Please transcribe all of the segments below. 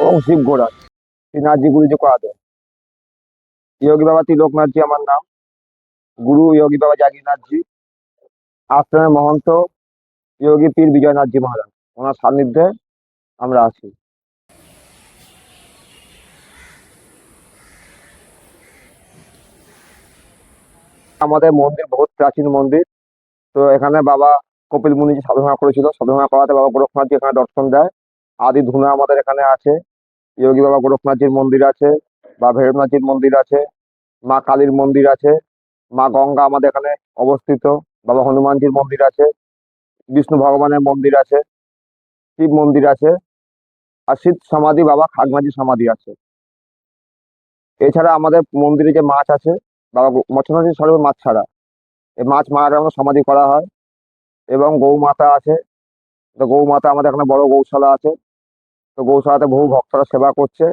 এবং শিব ঘোড়া শ্রীনাথজি গুরুজি করাতেন। যোগী বাবা তিলকনাথজি আমার নাম, গুরু যোগী বাবা জাগিরনাথজি, আশ্রমের মহন্ত যোগী পীর বিজয়নাথজি মহারাজ, ওনার সান্নিধ্যে আমরা আছি। আমাদের মন্দির বহুত প্রাচীন মন্দির। তো এখানে বাবা কপিল মুনিজি সাধনা করেছিল, সাধনা করাতে বাবা গোরখনাথজি এখানে দর্শন দেয়। আদি ধুনা আমাদের এখানে আছে, যোগী বাবা গোরখনাথজির মন্দির আছে, বা ভৈরবনাথজির মন্দির আছে, মা কালীর মন্দির আছে, মা গঙ্গা আমাদের এখানে অবস্থিত, বাবা হনুমানজির মন্দির আছে, বিষ্ণু ভগবানের মন্দির আছে, শিব মন্দির আছে, আর শীত সমাধি বাবা খাগমাঝি সমাধি আছে। এছাড়া আমাদের মন্দিরে যে মাছ আছে, বাবা মৎস্যনাথ সর্বে মাছ ছাড়া, এই মাছ মারা আমরা সমাধি করা হয়। এবং গৌমাতা আছে, তো গৌমাতা আমাদের এখানে বড় গৌশালা আছে, তো গৌশালাতে বহু ভক্তরা সেবা করছে।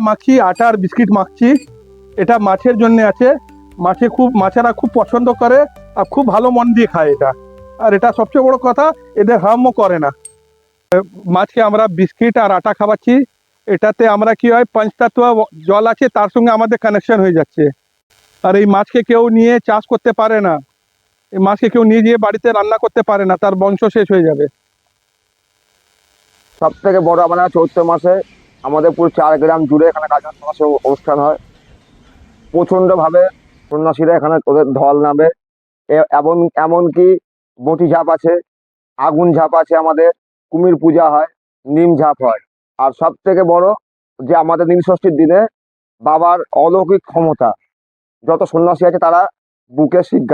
মাখছি আটা আর বিস্কিট মাখছি, এটা মাছের জন্য আছে। মাছেরা খুব পছন্দ করে আর খুব ভালো মন দিয়ে খায় এটা। আর এটা সবচেয়ে বড় কথা, এদের হার্মও করে না। মাছকে আমরা বিস্কিট আর আটা খাওয়াচ্ছি। এটাতে আমরা কি হয়, পঞ্চতত্ত্ব জল আছে, তার সঙ্গে আমাদের কানেকশন হয়ে যাচ্ছে। আর এই মাছকে কেউ নিয়ে চাষ করতে পারে না, এই মাছকে কেউ নিয়ে গিয়ে বাড়িতে রান্না করতে পারে না, তার বংশ শেষ হয়ে যাবে। সব থেকে বড় আমরা চৈত্র মাসে আমাদের পুরো 4 গ্রাম জুড়ে এখানে গাজন সমাবেশ অনুষ্ঠান হয়। প্রচন্ড ভাবে সন্ন্যাসীরা এখানে ওদের ঢল নামে। এমন এমনকি বটি ঝাঁপ আছে, আগুন ঝাঁপ আছে, আমাদের কুমির পূজা হয়, নিম ঝাঁপ হয়। আর সব থেকে বড় যে আমাদের নীল ষষ্ঠীর দিনে বাবার অলৌকিক ক্ষমতা, যত সন্ন্যাসী আছে তারা বুকে শিক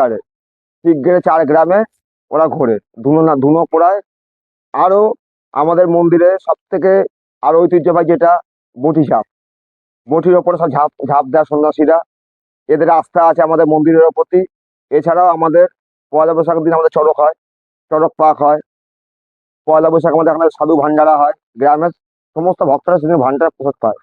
গেড়ে 4 গ্রামে ওরা ঘোরে, ধুনো পোড়ায়। আরো আমাদের মন্দিরে সব থেকে আরো ঐতিহ্যবাহী যেটা বটি ঝাঁপ, বটির ওপরে সব ঝাঁপ ঝাঁপ দেয় সন্ন্যাসীরা, এদের আস্থা আছে আমাদের মন্দিরের প্রতি। এছাড়াও আমাদের পয়লা বৈশাখের দিন আমাদের চড়ক হয়, চড়ক পাক হয়। পয়লা বৈশাখ আমাদের এখানে সাধু ভান্ডারা হয়, গ্রামের সমস্ত ভক্তরা সেদিন ভান্ডার প্রসাদ পায়।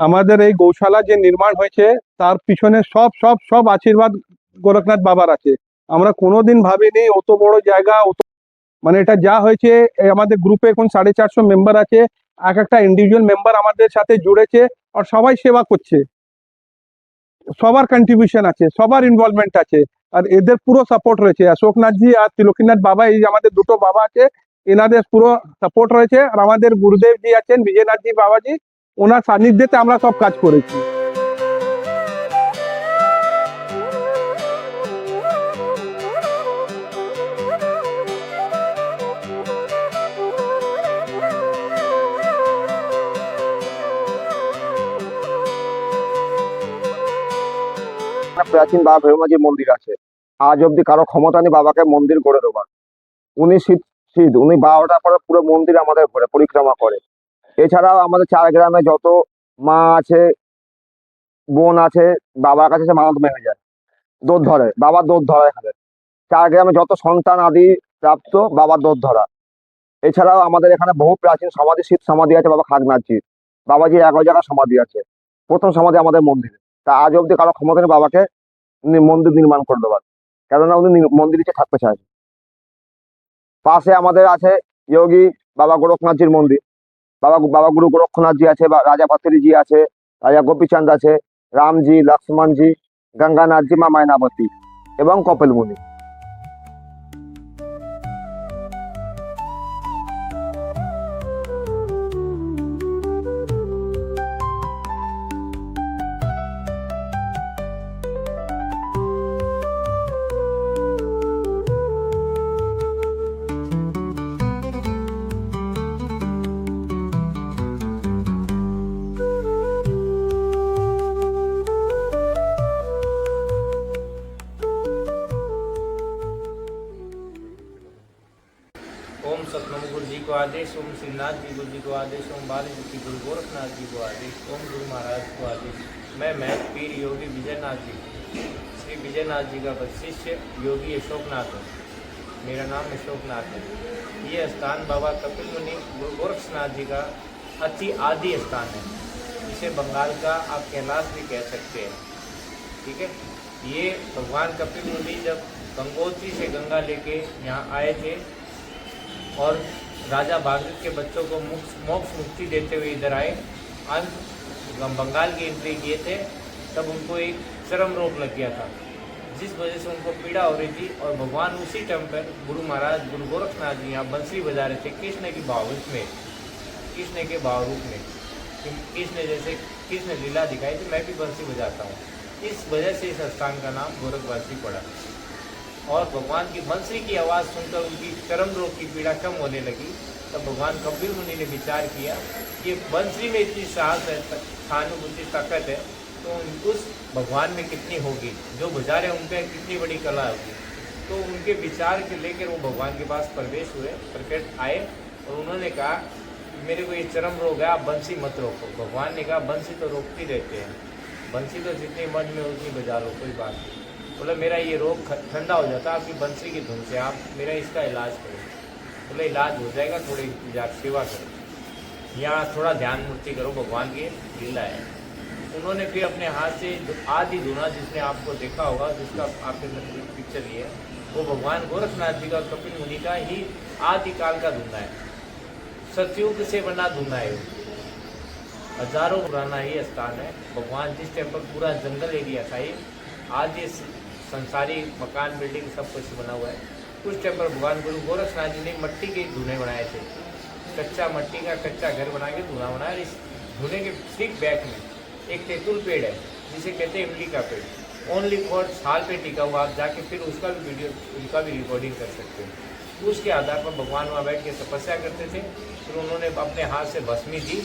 আমাদের এই গৌশালা যে নির্মাণ হয়েছে, তার পিছনে সব সব সব আশীর্বাদ গোরখনাথ বাবার আছে। আমরা কোনোদিন ভাবিনি অত বড় জায়গা, মানে এটা যা হয়েছে। আমাদের গ্রুপে এখন 450 মেম্বার আছে, এক একটা ইন্ডিভিজুয়াল মেম্বার আমাদের সাথে জুড়েছে, আর সবাই সেবা করছে। সবার কন্ট্রিবিউশন আছে, সবার ইনভলভমেন্ট আছে, আর এদের পুরো সাপোর্ট রয়েছে। অশোকনাথজি আর তিলকীনাথ বাবা, এই যে আমাদের দুটো বাবা আছে, এনাদের পুরো সাপোর্ট রয়েছে। আর আমাদের গুরুদেব জি আছেন, বিজয়নাথজি বাবাজি, ওনার সান্নিধ্যেতে আমরা সব কাজ করেছি। প্রাচীন বাবা ভৈরবনাথজির মন্দির আছে, আজ অব্দি কারো ক্ষমতা নেই বাবাকে মন্দির গড়ে দেবার। উনি উনি 12টার পরে পুরো মন্দির আমাদের ঘুরে পরিক্রমা করে। এছাড়াও আমাদের 4 গ্রামে যত মা আছে, বোন আছে, বাবার কাছে সে মানত মেনে যায়, দোধ ধরে, বাবার দোধ ধরা এখানে। 4 গ্রামে যত সন্তান আদি প্রাপ্ত বাবার দোধ ধরা। এছাড়াও আমাদের এখানে বহু প্রাচীন সমাধি, শিব সমাধি আছে বাবা খাগনাথজির। বাবাজির 11 জায়গা সমাধি আছে, প্রথম সমাধি আমাদের মন্দিরে। তা আজ অব্দি কারো ক্ষমতা নেই বাবাকে মন্দির নির্মাণ করে দেবার, কেননা উনি মন্দির নিচে থাকতে চায়। পাশে আমাদের আছে যোগী বাবা গোরখনাথজির মন্দির, বাবা গুরু গোরক্ষনাথজি আছে, বা রাজা ভাতৃজি আছে, রাজা গোপীচাঁদ আছে, রামজি, লক্ষ্মণজি, গঙ্গানাথজি, মা মায়নাবতী এবং কপিল মুনি। ओम सतनाम गुरु जी को आदेश, ओम श्रीनाथ जी गुरु जी को आदेश, ओम बाल जी गुरु गोरखनाथ जी को आदेश, ओम गुरु महाराज को आदेश। मैं पीर योगी विजयनाथ जी, श्री विजयनाथ जी का शिष्य योगी अशोकनाथ हूँ। मेरा नाम अशोकनाथ है। ये स्थान बाबा कपिल मुनि गुरु गोरखनाथ जी का अति आदि स्थान है। इसे बंगाल का आप कैलाश भी कह सकते हैं। ठीक है, ये भगवान कपिल मुनि जब गंगोत्री से गंगा लेके यहाँ आए थे और राजा भागीरथ के बच्चों को मोक्ष मुक्ति देते हुए इधर आए, अंत बंगाल की एंट्री किए थे, तब उनको एक चरम रोग लग गया था, जिस वजह से उनको पीड़ा हो रही थी। और भगवान उसी टाइम पर गुरु महाराज गुरु गोरखनाथ जी यहाँ बंसरी बजा रहे थे कृष्ण की भावरूप में, कृष्ण के भावरूप में। कृष्ण जैसे कृष्ण लीला दिखाई थी, मैं भी बंसी बजाता हूँ। इस वजह से इस स्थान का नाम गोरखवासी पड़ा। और भगवान की बंसरी की आवाज़ सुनकर उनकी चरम रोग की पीड़ा कम होने लगी। तब भगवान कपिल मुनि ने विचार किया कि बंसरी में इतनी साहस है, सहानुभूति, ताकत है, तो उस भगवान में कितनी होगी, जो बजा रहे उनके कितनी बड़ी कला होगी। तो उनके विचार के लेकर वो भगवान के पास प्रवेश हुए, प्रकट आए और उन्होंने कहा मेरे को ये चरम रोग है, आप बंसी मत रोको। भगवान ने कहा बंसी तो रोकती रहते हैं, बंसी तो जितनी मन में उतनी बजा लो, कोई बात नहीं। बोले मेरा ये रोग ठंडा हो जाता आपकी बंसी की धुन से, आप मेरा इसका इलाज करो। बोले इलाज हो जाएगा, थोड़ी इंतजार सेवा करो, यहाँ थोड़ा ध्यान मूर्ति करो, भगवान की लीला है। उन्होंने फिर अपने हाथ से आदि धुना, जिसने आपको देखा होगा, जिसका आपके पिक्चर लिए, वो भगवान गोरखनाथ जी का कपिल मुनि का ही आदिकाल का धुना है, सतयुग से बना धुना है। हजारों पुराना ये स्थान है। भगवान जिस टाइम पर पूरा जंगल एरिया था, ये आज ये संसारी मकान बिल्डिंग सब कुछ बना हुआ है। उस टाइम पर भगवान गुरु गोरखनाथ जी ने मट्टी के धुने बनाए थे, कच्चा मट्टी का कच्चा घर बना के धुना बनाया। इस धुने के ठीक बैक में एक तेंतुल पेड़ है, जिसे कहते हैं इमली का पेड़। ओनली फॉर साल पे टिका हुआ, आप जाके फिर उसका भी वीडियो, उनका भी रिकॉर्डिंग कर सकते हो। उसके आधार पर भगवान वहाँ बैठ के तपस्या करते थे। फिर उन्होंने अपने हाथ से भस्मी दी,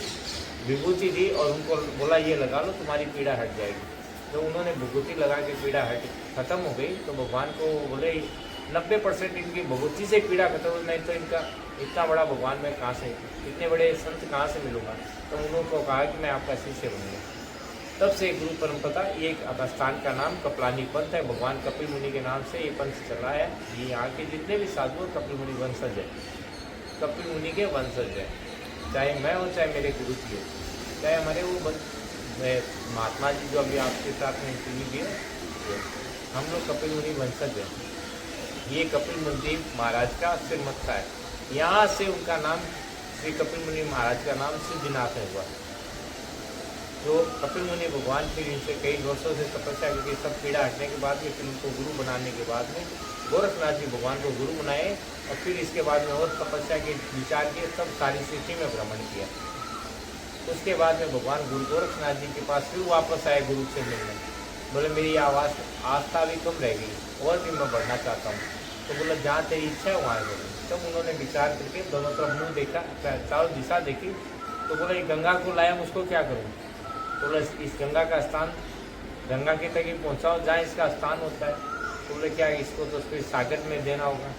विभूति दी और उनको बोला ये लगा लो, तुम्हारी पीड़ा हट जाएगी। तो उन्होंने विभूति लगा के पीड़ा खत्म हो गई। तो भगवान को बोले 90% इनकी विभूति से पीड़ा खत्म हो, नहीं तो इनका इतना बड़ा भगवान मैं कहाँ से, इतने बड़े संत कहाँ से मिलूँगा। तो उन्होंने कहा कि मैं आपका शिष्य बनूँगा। तब से गुरु परंपरा, ये एक स्थान का नाम कपलानी पंथ है। भगवान कपिल मुनि के नाम से ये पंथ चला है। ये यहाँ के जितने भी साधु कपिल मुनि वंशज है, कपिल मुनि के वंशज है। चाहे मैं हूँ, चाहे मेरे गुरु जी हो, चाहे हमारे वो महात्मा जी जो अभी आपके साथ में इंटरव्यू दिए, हम लोग कपिल मुनि वंशज हैं। ये कपिल मुनि महाराज का सिरमत्था है। यहाँ से उनका नाम, श्री कपिल मुनि महाराज का नाम सिद्धिनाथ है हुआ। जो कपिल मुनि भगवान फिर इनसे कई वर्षों से तपस्या करके सब पीड़ा हटने के बाद में, फिर उनको गुरु बनाने के बाद में गोरखनाथ जी भगवान को गुरु बनाए। और फिर इसके बाद में और तपस्या के विचार किए, सब सारी सृष्टि में भ्रमण किया। उसके बाद में भगवान गुरु गोरखनाथ जी के पास फिर वापस आए गुरु से मिलने। बोले मेरी आस्था भी कम रह गई और भी मैं बढ़ना चाहता हूँ। तो बोला जहाँ तेरी इच्छा है वहाँ करूँ। तब उन्होंने विचार करके दोनों तरफ मुँह देखा, चारों दिशा देखी। तो बोला ये गंगा को लाया, मुझको क्या करूँ। तो बोला इस गंगा का स्थान, गंगा के तक ही पहुँचाओ जहाँ इसका स्थान होता है। तो बोले क्या इसको तो उसको सागर में देना होगा।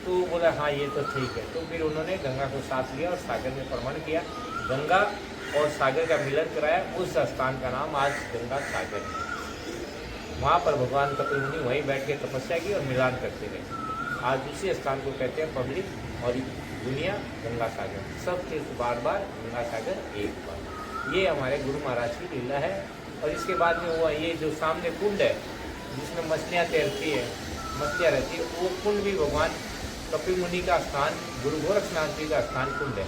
तो बोला हाँ ये तो ठीक है। तो फिर उन्होंने गंगा को साथ लिया और सागर में प्रमाण किया, गंगा और सागर का मिलन कराया। उस स्थान का नाम आज गंगा सागर है। वहाँ पर भगवान कपिल मुनि वहीं बैठ के तपस्या की और मिलान करते रहे। आज उसी स्थान को कहते हैं पब्लिक और दुनिया गंगा सागर, सब तीर्थ बार बार, गंगा सागर एक बार। ये हमारे गुरु महाराज की लीला है। और इसके बाद में हुआ ये जो सामने कुंड है जिसमें मछलियाँ तैरती है, मछलियाँ रहती है, वो कुंड भी भगवान कपिल मुनि का स्थान, गुरु गोरखनाथ जी का स्थान कुंड है।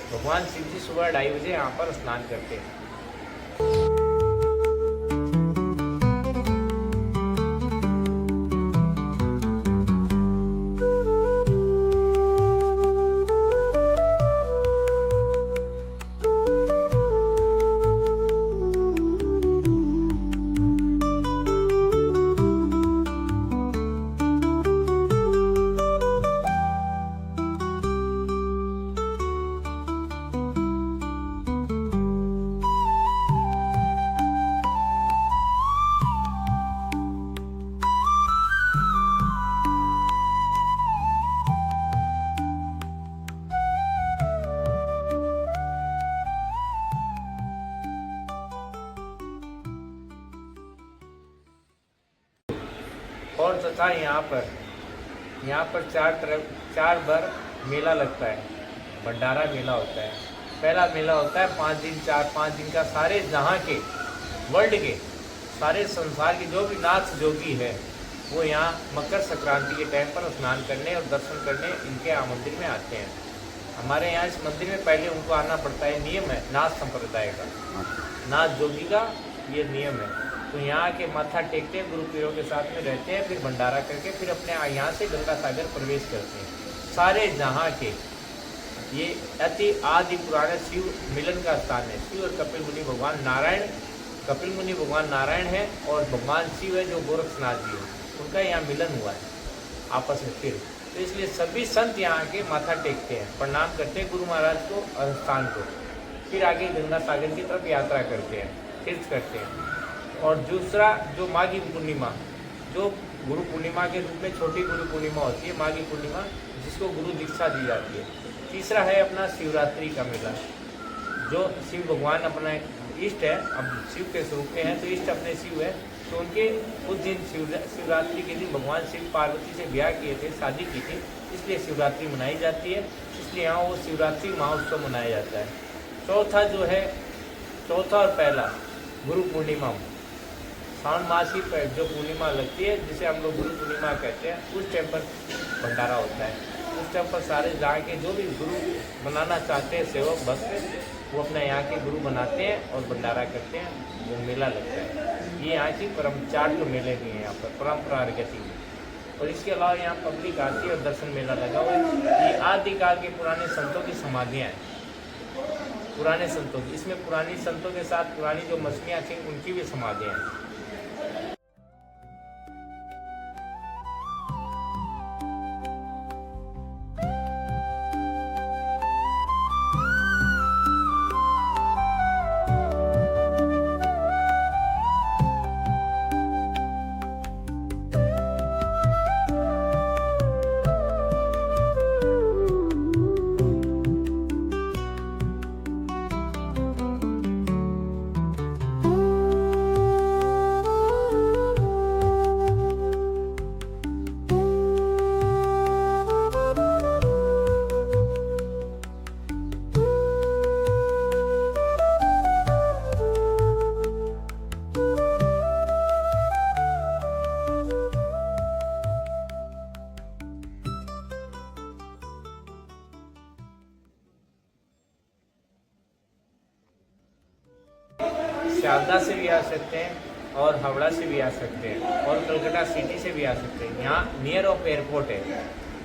भगवान शिव जी सुबह 2:30 बजे यहाँ पर स्नान करते हैं। था यहाँ पर चार बार मेला लगता है, भंडारा मेला होता है। पहला मेला होता है 5 दिन, 4-5 दिन का। सारे जहाँ के वर्ल्ड के सारे संसार के जो भी नाथ जोगी है वो यहाँ मकर संक्रांति के टाइम पर स्नान करने और दर्शन करने इनके यहाँ मंदिर में आते हैं। हमारे यहाँ इस मंदिर में पहले उनको आना पड़ता है, नियम है नाथ संप्रदाय का, नाथ जोगी का ये नियम है। तो यहाँ के माथा टेकते हैं, गुरु पीरों के साथ में रहते हैं, फिर भंडारा करके फिर अपने यहाँ से गंगा सागर प्रवेश करते हैं। सारे जहाँ के ये अति आदि पुराने शिव मिलन का स्थान है। शिव और कपिल मुनि भगवान नारायण, कपिल मुनि भगवान नारायण है और भगवान शिव है जो गोरखनाथ जी है, उनका यहाँ मिलन हुआ है आपस में। फिर तो इसलिए सभी संत यहाँ के माथा टेकते हैं, प्रणाम करते हैं गुरु महाराज को और स्थान को, फिर आगे गंगा सागर की तरफ यात्रा करते हैं, तीर्थ करते हैं। और दूसरा जो माघी पूर्णिमा, जो गुरु पूर्णिमा के रूप में छोटी गुरु पूर्णिमा होती है, माघी पूर्णिमा, जिसको गुरु दीक्षा दी जाती है। तीसरा है अपना शिवरात्रि का मेला, जो शिव भगवान अपना इष्ट है, अब शिव के स्वरूप के हैं तो इष्ट अपने शिव है, तो उनके उस दिन शिवरात्रि के दिन भगवान शिव पार्वती से ब्याह किए थे, शादी की थी, इसलिए शिवरात्रि मनाई जाती है। इसलिए यहाँ वो शिवरात्रि महोत्सव मनाया जाता है। चौथा जो है, चौथा और पहला गुरु पूर्णिमा, सावन मास की जो पूर्णिमा लगती है जिसे हम लोग गुरु पूर्णिमा कहते हैं, उस टाइम पर भंडारा होता है। उस टाइम पर सारे जहाँ के जो भी गुरु बनाना चाहते हैं सेवक भक्त, वो अपने यहाँ के गुरु बनाते हैं और भंडारा करते हैं, वो मेला लगता है। ये यहाँ की 4 तो मेले भी हैं यहाँ पर परंपरा गति में। और इसके अलावा यहाँ पब्लिक आती है और दर्शन मेला लगा हुआ है। ये आदिकाल के पुराने संतों की समाधियाँ हैं, पुराने संतों की, इसमें पुरानी संतों के साथ पुरानी जो मछलियाँ थी उनकी भी समाधियाँ हैं। शारदा से भी आ सकते हैं और हावड़ा से भी आ सकते हैं और कलकत्ता सिटी से भी आ सकते हैं। यहाँ नियर ऑफ एयरपोर्ट है,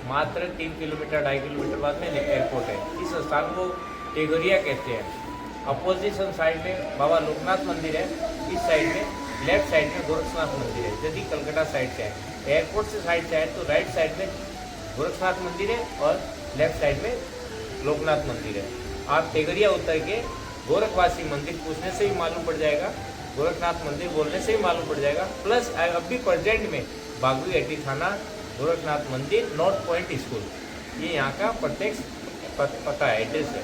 मात्र 3 किलोमीटर 2.5 किलोमीटर बाद में एयरपोर्ट है। इस स्थान को टेगोरिया कहते हैं। अपोजिशन साइड में बाबा लोकनाथ मंदिर है, इस साइड में लेफ्ट साइड में गोरखनाथ मंदिर है। यदि कलकत्ता साइड से है, एयरपोर्ट से साइड से है तो राइट साइड में गोरखनाथ मंदिर है और लेफ्ट साइड में लोकनाथ मंदिर है। आप टेगरिया उतर के गोरखवासी मंदिर पूछने से ही मालूम पड़ जाएगा, गोरखनाथ मंदिर बोलने से ही मालूम पड़ जाएगा। प्लस अभी प्रेजेंट में बागुई अड्डी थाना, गोरखनाथ मंदिर, नॉर्थ पॉइंट स्कूल, ये यहाँ का प्रत्यक्ष पता है, एड्रेस है।